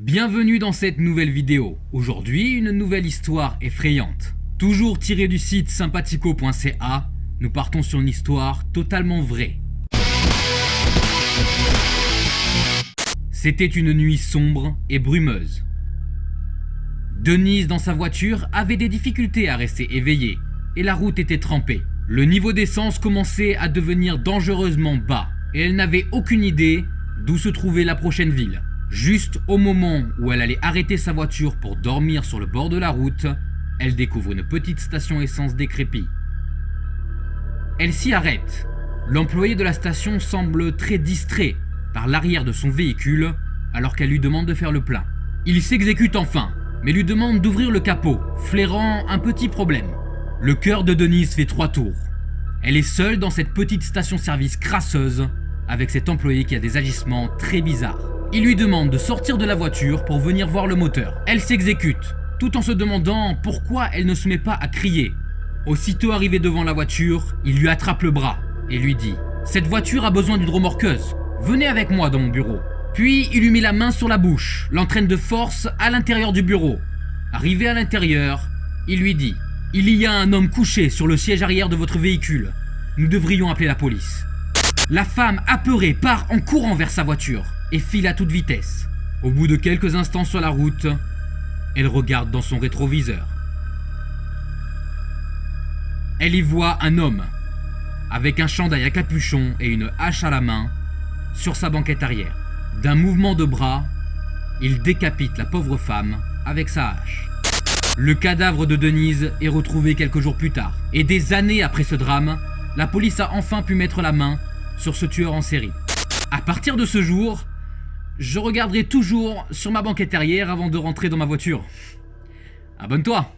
Bienvenue dans cette nouvelle vidéo. Aujourd'hui, une nouvelle histoire effrayante. Toujours tirée du site sympathico.ca, nous partons sur une histoire totalement vraie. C'était une nuit sombre et brumeuse. Denise, dans sa voiture, avait des difficultés à rester éveillée et la route était trempée. Le niveau d'essence commençait à devenir dangereusement bas et elle n'avait aucune idée d'où se trouvait la prochaine ville. Juste au moment où elle allait arrêter sa voiture pour dormir sur le bord de la route, elle découvre une petite station essence décrépite. Elle s'y arrête. L'employé de la station semble très distrait par l'arrière de son véhicule alors qu'elle lui demande de faire le plein. Il s'exécute enfin, mais lui demande d'ouvrir le capot, flairant un petit problème. Le cœur de Denise fait 3 tours. Elle est seule dans cette petite station-service crasseuse avec cet employé qui a des agissements très bizarres. Il lui demande de sortir de la voiture pour venir voir le moteur. Elle s'exécute, tout en se demandant pourquoi elle ne se met pas à crier. Aussitôt arrivé devant la voiture, il lui attrape le bras et lui dit « Cette voiture a besoin d'une remorqueuse, venez avec moi dans mon bureau ». Puis il lui met la main sur la bouche, l'entraîne de force à l'intérieur du bureau. Arrivé à l'intérieur, il lui dit « Il y a un homme couché sur le siège arrière de votre véhicule. Nous devrions appeler la police ». La femme, apeurée, part en courant vers sa voiture et file à toute vitesse. Au bout de quelques instants sur la route, elle regarde dans son rétroviseur. Elle y voit un homme, avec un chandail à capuchon et une hache à la main, sur sa banquette arrière. D'un mouvement de bras, il décapite la pauvre femme avec sa hache. Le cadavre de Denise est retrouvé quelques jours plus tard. Et des années après ce drame, la police a enfin pu mettre la main sur ce tueur en série. À partir de ce jour, je regarderai toujours sur ma banquette arrière avant de rentrer dans ma voiture. Abonne-toi!